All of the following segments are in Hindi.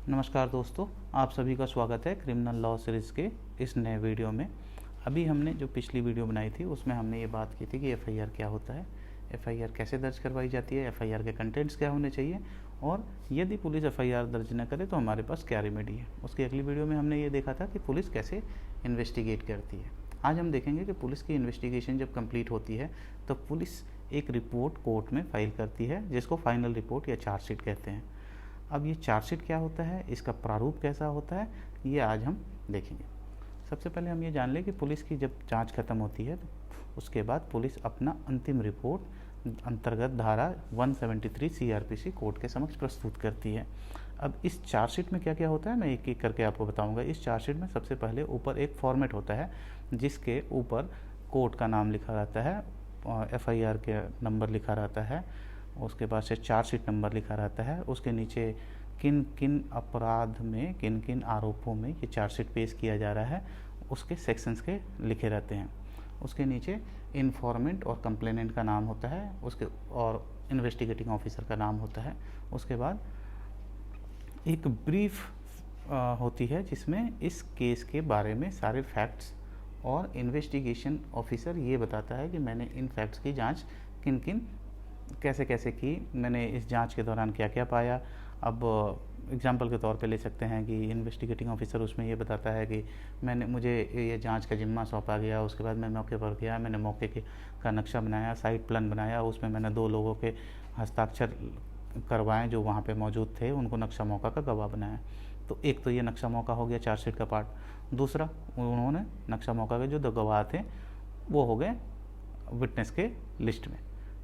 नमस्कार दोस्तों, आप सभी का स्वागत है क्रिमिनल लॉ सीरीज़ के इस नए वीडियो में। अभी हमने जो पिछली वीडियो बनाई थी उसमें हमने ये बात की थी कि एफआईआर क्या होता है, एफआईआर कैसे दर्ज करवाई जाती है, एफआईआर के कंटेंट्स क्या होने चाहिए और यदि पुलिस एफआईआर दर्ज न करे तो हमारे पास क्या रेमेडी है। उसकी अगली वीडियो में हमने ये देखा था कि पुलिस कैसे इन्वेस्टिगेट करती है। आज हम देखेंगे कि पुलिस की इन्वेस्टिगेशन जब कंप्लीट होती है तो पुलिस एक रिपोर्ट कोर्ट में फाइल करती है जिसको फाइनल रिपोर्ट या चार्जशीट कहते हैं। अब ये चार्जशीट क्या होता है, इसका प्रारूप कैसा होता है, ये आज हम देखेंगे। सबसे पहले हम ये जान लें कि पुलिस की जब जांच खत्म होती है तो उसके बाद पुलिस अपना अंतिम रिपोर्ट अंतर्गत धारा 173 सीआरपीसी कोर्ट के समक्ष प्रस्तुत करती है। अब इस चार्जशीट में क्या क्या होता है मैं एक एक करके आपको बताऊंगा। इस चार्जशीट में सबसे पहले ऊपर एक फॉर्मेट होता है जिसके ऊपर कोर्ट का नाम लिखा रहता है, एफआईआर के नंबर लिखा रहता है, उसके बाद से चार्जशीट नंबर लिखा रहता है, उसके नीचे किन किन अपराध में किन किन आरोपों में ये चार्जशीट पेश किया जा रहा है उसके सेक्शंस के लिखे रहते हैं। उसके नीचे इन्फॉर्मेंट और कंप्लेनेंट का नाम होता है, उसके और इन्वेस्टिगेटिंग ऑफिसर का नाम होता है। उसके बाद एक ब्रीफ होती है जिसमें इस केस के बारे में सारे फैक्ट्स और इन्वेस्टिगेशन ऑफिसर ये बताता है कि मैंने इन फैक्ट्स की जांच किन किन कैसे कैसे की, मैंने इस जांच के दौरान क्या क्या पाया। अब एग्जांपल के तौर पे ले सकते हैं कि इन्वेस्टिगेटिंग ऑफिसर उसमें ये बताता है कि मुझे ये जांच का जिम्मा सौंपा गया, उसके बाद मैं मौके पर गया, मैंने मौके का नक्शा बनाया, साइट प्लान बनाया, उसमें मैंने 2 लोगों के हस्ताक्षर करवाएं जो वहाँ पे मौजूद थे, उनको नक्शा मौका का गवाह बनाया। तो एक तो ये नक्शा मौका हो गया चार्जशीट का पार्ट। दूसरा, उन्होंने नक्शा मौका के जो 2 गवाह थे वो हो गए विटनेस के लिस्ट में।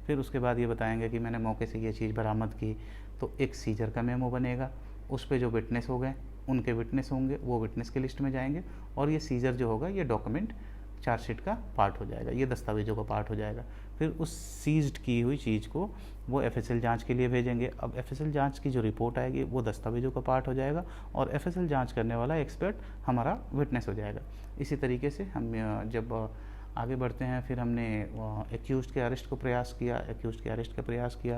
फिर उसके बाद ये बताएंगे कि मैंने मौके से ये चीज़ बरामद की, तो एक सीजर का मेमो बनेगा, उस पर जो विटनेस हो गए उनके विटनेस होंगे, वो विटनेस के लिस्ट में जाएंगे और ये सीजर जो होगा ये डॉक्यूमेंट चार्जशीट का पार्ट हो जाएगा, ये दस्तावेजों का पार्ट हो जाएगा। फिर उस सीज्ड की हुई चीज़ को वो एफएसएल जांच के लिए भेजेंगे। अब एफएसएल जांच की जो रिपोर्ट आएगी वो दस्तावेजों का पार्ट हो जाएगा और एफएसएल जांच करने वाला एक्सपर्ट हमारा विटनेस हो जाएगा। इसी तरीके से हम जब आगे बढ़ते हैं, फिर हमने एक्यूज्ड के अरेस्ट का प्रयास किया,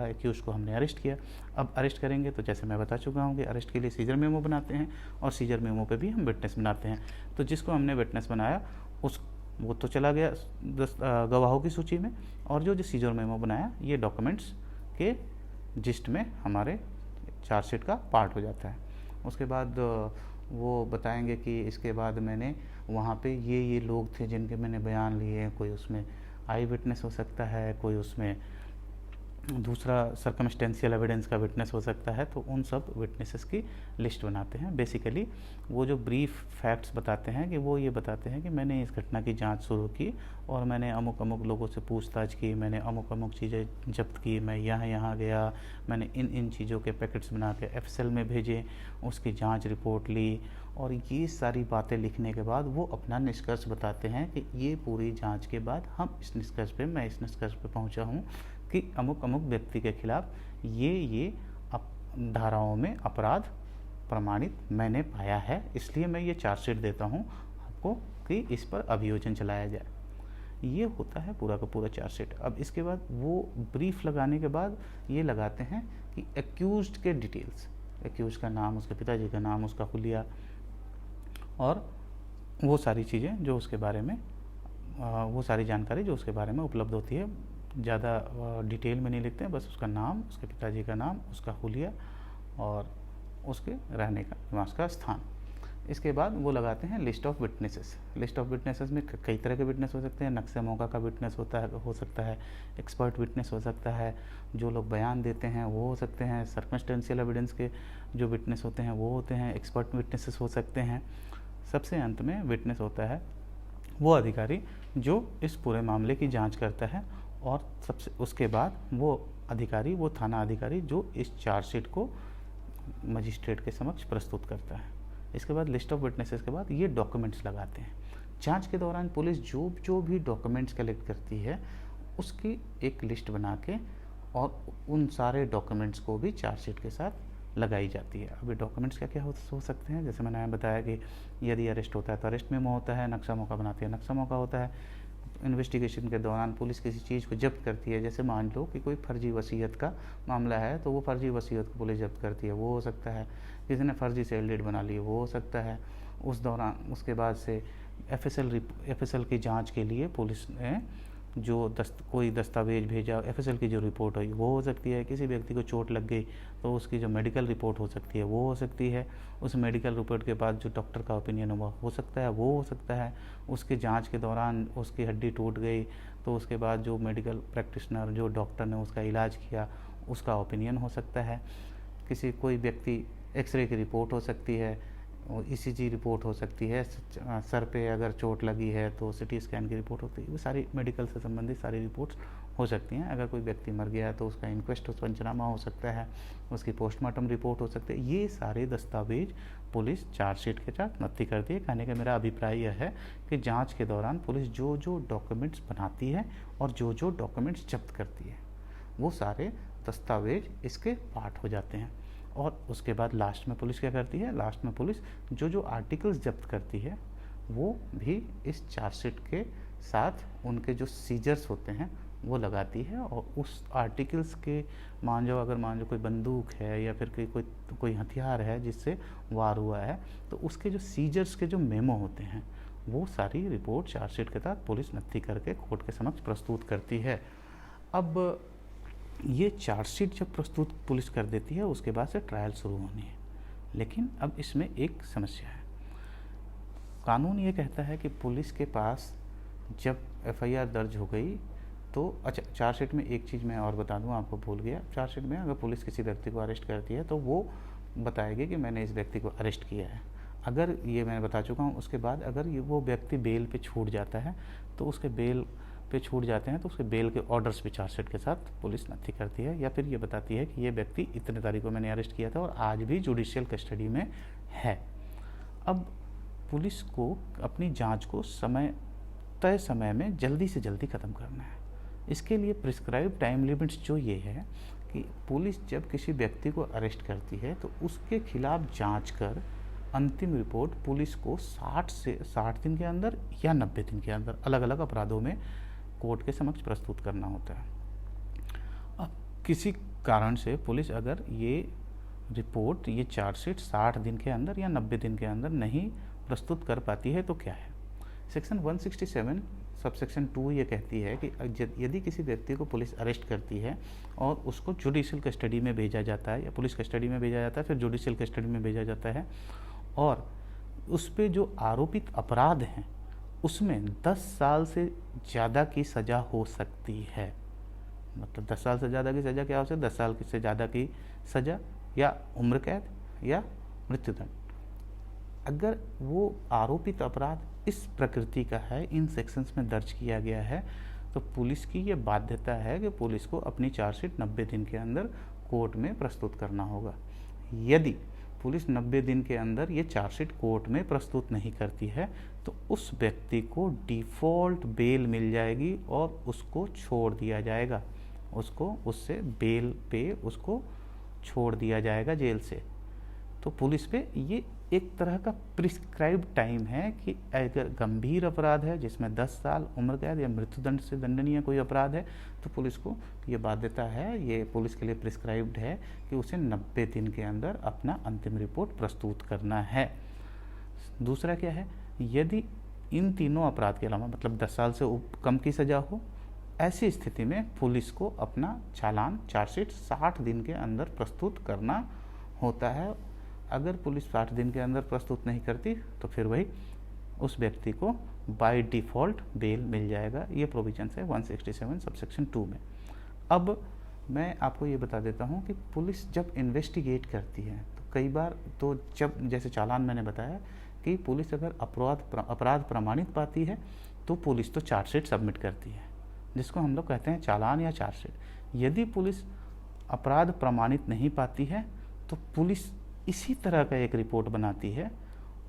एक्यूज्ड को हमने अरेस्ट किया। अब अरेस्ट करेंगे तो जैसे मैं बता चुका हूँ कि अरेस्ट के लिए सीजर मेमो बनाते हैं और सीजर मेमो पे भी हम विटनेस बनाते हैं। तो जिसको हमने विटनेस बनाया वो तो चला गया गवाहों की सूची में, और जो सीजर मेमो बनाया ये डॉक्यूमेंट्स के जिस्ट में हमारे चार्जशीट का पार्ट हो जाता है। उसके बाद वो बताएंगे कि इसके बाद मैंने वहाँ पे ये लोग थे जिनके मैंने बयान लिए, कोई उसमें आई विटनेस हो सकता है, कोई उसमें दूसरा सर्कमस्टेंशियल एविडेंस का विटनेस हो सकता है, तो उन सब विटनेसेस की लिस्ट बनाते हैं। बेसिकली वो जो ब्रीफ फैक्ट्स बताते हैं कि वो ये बताते हैं कि मैंने इस घटना की जांच शुरू की और मैंने अमुक अमुक लोगों से पूछताछ की, मैंने अमुक अमुक चीज़ें जब्त की, मैं यहाँ गया, मैंने इन चीज़ों के पैकेट्स बना के एफएसएल में भेजे, उसकी जाँच रिपोर्ट ली, और ये सारी बातें लिखने के बाद वो अपना निष्कर्ष बताते हैं कि ये पूरी जांच के बाद मैं इस निष्कर्ष पे पहुंचा हूँ कि अमुक अमुक व्यक्ति के खिलाफ ये धाराओं में अपराध प्रमाणित मैंने पाया है, इसलिए मैं ये चार्जशीट देता हूँ आपको कि इस पर अभियोजन चलाया जाए। ये होता है पूरा का पूरा चार्जशीट। अब इसके बाद वो ब्रीफ लगाने के बाद ये लगाते हैं कि एक्यूज्ड के डिटेल्स, एक्यूज्ड का नाम, उसके पिताजी का नाम, उसका हुलिया और वो सारी चीज़ें जो उसके बारे में वो सारी जानकारी जो उसके बारे में उपलब्ध होती है। ज़्यादा डिटेल में नहीं लिखते हैं, बस उसका नाम, उसके पिताजी का नाम, उसका हुलिया और उसके रहने का निवास का स्थान। इसके बाद वो लगाते हैं list of witnesses. List of witnesses में कई तरह के विटनेस हो सकते हैं। नक्शे मौका का विटनेस हो सकता है, एक्सपर्ट विटनेस हो सकता है, जो लोग बयान देते हैं वो हो सकते हैं, सर्कमस्टेंशियल एविडेंस के जो विटनेस होते हैं वो होते हैं, एक्सपर्ट विटनेसेस हो सकते हैं। सबसे अंत में विटनेस होता है वो अधिकारी जो इस पूरे मामले की जांच करता है, और सबसे उसके बाद वो अधिकारी, वो थाना अधिकारी जो इस चार्जशीट को मजिस्ट्रेट के समक्ष प्रस्तुत करता है। इसके बाद लिस्ट ऑफ विटनेसेस के बाद ये डॉक्यूमेंट्स लगाते हैं। जांच के दौरान पुलिस जो भी डॉक्यूमेंट्स कलेक्ट करती है उसकी एक लिस्ट बना के और उन सारे डॉक्यूमेंट्स को भी चार्जशीट के साथ लगाई जाती है। अभी डॉक्यूमेंट्स क्या क्या हो सकते हैं, जैसे मैंने बताया कि यदि अरेस्ट होता है तो अरेस्ट मेमो होता है, नक्शा मौका बनाते हैं नक्शा मौका होता है, इन्वेस्टिगेशन के दौरान पुलिस किसी चीज़ को जब्त करती है, जैसे मान लो कि कोई फर्जी वसीयत का मामला है तो वो फर्जी वसीयत को पुलिस जब्त करती है, वो हो सकता है। किसी ने फर्जी सेल डीड बना ली, वो हो सकता है। उस दौरान उसके बाद से एफएसएल की जांच के लिए पुलिस ने जो कोई दस्तावेज भेजा, एफएसएल की जो रिपोर्ट हुई वो हो सकती है। किसी व्यक्ति को चोट लग गई तो उसकी जो मेडिकल रिपोर्ट हो सकती है वो हो सकती है। उस मेडिकल रिपोर्ट के बाद जो डॉक्टर का ओपिनियन हुआ हो सकता है, वो हो सकता है। उसके जांच के दौरान उसकी हड्डी टूट गई तो उसके बाद जो मेडिकल प्रैक्टिशनर, जो डॉक्टर ने उसका इलाज किया, उसका ओपिनियन हो सकता है। कोई व्यक्ति एक्सरे की रिपोर्ट हो सकती है, ईसीजी रिपोर्ट हो सकती है। सर पे अगर चोट लगी है तो सिटी स्कैन की रिपोर्ट होती है। वो सारी मेडिकल से संबंधित सारी रिपोर्ट्स हो सकती हैं। अगर कोई व्यक्ति मर गया है तो उसका इंक्वेस्ट पंचनामा हो सकता है, उसकी पोस्टमार्टम रिपोर्ट हो सकती है। ये सारे दस्तावेज पुलिस चार्जशीट के साथ नत्थी करती है। कहने का मेरा अभिप्राय यह है कि जाँच के दौरान पुलिस जो जो डॉक्यूमेंट्स बनाती है और जो जो डॉक्यूमेंट्स जब्त करती है वो सारे दस्तावेज इसके पार्ट हो जाते हैं। और उसके बाद लास्ट में पुलिस क्या करती है, लास्ट में पुलिस जो जो आर्टिकल्स जब्त करती है वो भी इस चार्जशीट के साथ उनके जो सीजर्स होते हैं वो लगाती है। और उस आर्टिकल्स के मान लो कोई बंदूक है या फिर कोई हथियार है जिससे वार हुआ है तो उसके जो सीजर्स के जो मेमो होते हैं वो सारी रिपोर्ट चार्जशीट के साथ पुलिस नत्थी करके कोर्ट के समक्ष प्रस्तुत करती है। अब ये चार्जशीट जब प्रस्तुत पुलिस कर देती है उसके बाद से ट्रायल शुरू होनी है। लेकिन अब इसमें एक समस्या है। कानून ये कहता है कि पुलिस के पास जब एफआईआर दर्ज हो गई तो अच्छा, चार्जशीट में एक चीज़ मैं और बता दूं, आपको भूल गया। चार्जशीट में अगर पुलिस किसी व्यक्ति को अरेस्ट करती है तो वो बताएगी कि मैंने इस व्यक्ति को अरेस्ट किया है। अगर ये मैं बता चुका हूँ, उसके बाद अगर वो व्यक्ति बेल पे छूट जाता है तो उसके बेल पे छूट जाते हैं तो उसके बेल के ऑर्डर्स भी चार्जशीट के साथ पुलिस नत्थी करती है। या फिर ये बताती है कि ये व्यक्ति इतने तारीख को मैंने अरेस्ट किया था और आज भी जुडिशियल कस्टडी में है। अब पुलिस को अपनी जांच को तय समय में जल्दी से जल्दी ख़त्म करना है। इसके लिए प्रिस्क्राइब टाइम लिमिट्स जो ये है कि पुलिस जब किसी व्यक्ति को अरेस्ट करती है तो उसके खिलाफ जाँच कर अंतिम रिपोर्ट पुलिस को 60 दिन के अंदर या 90 दिन के अंदर अलग अलग अपराधों में कोर्ट के समक्ष प्रस्तुत करना होता है। अब किसी कारण से पुलिस अगर ये रिपोर्ट, ये चार्जशीट 60 दिन के अंदर या 90 दिन के अंदर नहीं प्रस्तुत कर पाती है तो क्या है। सेक्शन 167 सबसेक्शन 2 ये कहती है कि यदि किसी व्यक्ति को पुलिस अरेस्ट करती है और उसको जुडिशियल कस्टडी में भेजा जाता है या पुलिस कस्टडी में भेजा जाता है, फिर जुडिशियल कस्टडी में भेजा जाता है और उस पे जो आरोपित अपराध हैं उसमें 10 साल से ज़्यादा की सज़ा हो सकती है। मतलब 10 साल से ज़्यादा की सज़ा क्या हो सकती है, 10 साल से ज़्यादा की सज़ा या उम्र कैद या मृत्युदंड। अगर वो आरोपित अपराध इस प्रकृति का है, इन सेक्शंस में दर्ज किया गया है, तो पुलिस की ये बाध्यता है कि पुलिस को अपनी चार्जशीट 90 दिन के अंदर कोर्ट में प्रस्तुत करना होगा। यदि पुलिस 90 दिन के अंदर ये चार्जशीट कोर्ट में प्रस्तुत नहीं करती है तो उस व्यक्ति को डिफ़ॉल्ट बेल मिल जाएगी और उसको छोड़ दिया जाएगा, उससे बेल पे उसको छोड़ दिया जाएगा जेल से। तो पुलिस पे ये एक तरह का प्रिस्क्राइब टाइम है कि अगर गंभीर अपराध है जिसमें 10 साल उम्र कैद या मृत्युदंड से दंडनीय कोई अपराध है तो पुलिस को ये बाध्यता है, ये पुलिस के लिए प्रिस्क्राइब्ड है कि उसे 90 दिन के अंदर अपना अंतिम रिपोर्ट प्रस्तुत करना है। दूसरा क्या है, यदि इन तीनों अपराध के अलावा मतलब 10 साल से कम की सज़ा हो, ऐसी स्थिति में पुलिस को अपना चालान चार्जशीट 60 दिन के अंदर प्रस्तुत करना होता है। अगर पुलिस 60 दिन के अंदर प्रस्तुत नहीं करती तो फिर वही उस व्यक्ति को बाय डिफ़ॉल्ट बेल मिल जाएगा। ये प्रोविजन है 167 सबसेक्शन 2 में। अब मैं आपको ये बता देता हूँ कि पुलिस जब इन्वेस्टिगेट करती है तो कई बार तो जब जैसे चालान मैंने बताया कि पुलिस अगर अपराध प्रमाणित पाती है तो पुलिस तो चार्जशीट सबमिट करती है, जिसको हम लोग कहते हैं चालान या चार्जशीट। यदि पुलिस अपराध प्रमाणित नहीं पाती है तो पुलिस इसी तरह का एक रिपोर्ट बनाती है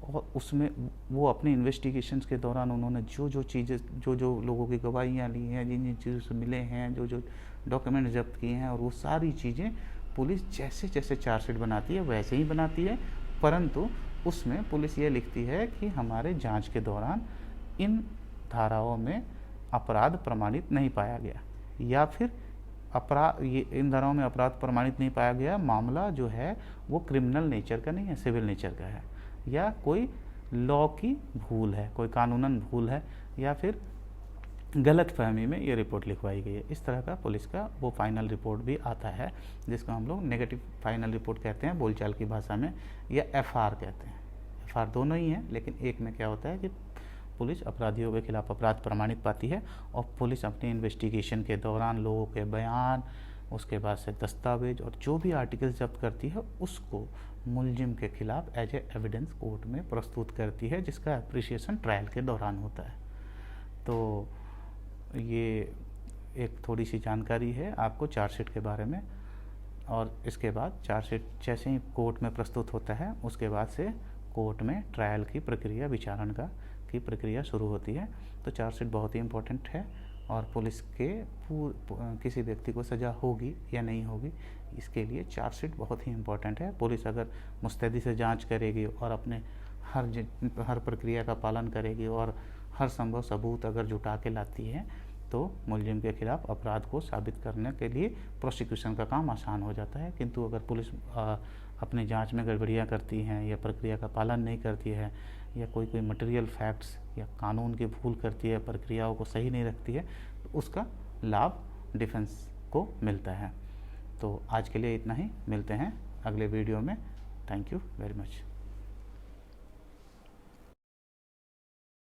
और उसमें वो अपने इन्वेस्टिगेशंस के दौरान उन्होंने जो जो चीज़ें, जो जो लोगों की गवाहियाँ ली हैं, जिन जिन चीज़ों से मिले हैं, जो जो डॉक्यूमेंट जब्त किए हैं, और वो सारी चीज़ें पुलिस जैसे जैसे चार्जशीट बनाती है वैसे ही बनाती है। परंतु उसमें पुलिस ये लिखती है कि हमारे जांच के दौरान इन धाराओं में अपराध प्रमाणित नहीं पाया गया, या फिर अपराध, ये इन धाराओं में अपराध प्रमाणित नहीं पाया गया, मामला जो है वो क्रिमिनल नेचर का नहीं है, सिविल नेचर का है, या कोई लॉ की भूल है, कोई कानूनन भूल है, या फिर गलत फहमी में ये रिपोर्ट लिखवाई गई है। इस तरह का पुलिस का वो फाइनल रिपोर्ट भी आता है, जिसको हम लोग नेगेटिव फाइनल रिपोर्ट कहते हैं बोलचाल की भाषा में, या एफआर कहते हैं। एफआर दोनों ही हैं, लेकिन एक में क्या होता है कि पुलिस अपराधियों के खिलाफ अपराध प्रमाणित पाती है और पुलिस अपनी इन्वेस्टिगेशन के दौरान लोगों के बयान, उसके बाद से दस्तावेज और जो भी आर्टिकल्स जब्त करती है उसको मुलजिम के खिलाफ एज ए एविडेंस कोर्ट में प्रस्तुत करती है, जिसका अप्रिसिएशन ट्रायल के दौरान होता है। तो ये एक थोड़ी सी जानकारी है आपको चार्जशीट के बारे में। और इसके बाद चार्जशीट जैसे ही कोर्ट में प्रस्तुत होता है, उसके बाद से कोर्ट में ट्रायल की प्रक्रिया, विचारण की प्रक्रिया शुरू होती है। तो चार्जशीट बहुत ही इम्पोर्टेंट है, और पुलिस के किसी व्यक्ति को सज़ा होगी या नहीं होगी, इसके लिए चार्जशीट बहुत ही इम्पोर्टेंट है। पुलिस अगर मुस्तैदी से जांच करेगी और अपने हर प्रक्रिया का पालन करेगी और हर संभव सबूत अगर जुटा के लाती है, तो मुलजिम के खिलाफ अपराध को साबित करने के लिए प्रोसिक्यूशन का काम आसान हो जाता है। किंतु अगर पुलिस अपनी जांच में गड़बड़ियां करती हैं, या प्रक्रिया का पालन नहीं करती है, या कोई मटेरियल फैक्ट्स या कानून की भूल करती है, प्रक्रियाओं को सही नहीं रखती है, तो उसका लाभ डिफेंस को मिलता है। तो आज के लिए इतना ही, मिलते हैं अगले वीडियो में। Thank you very much.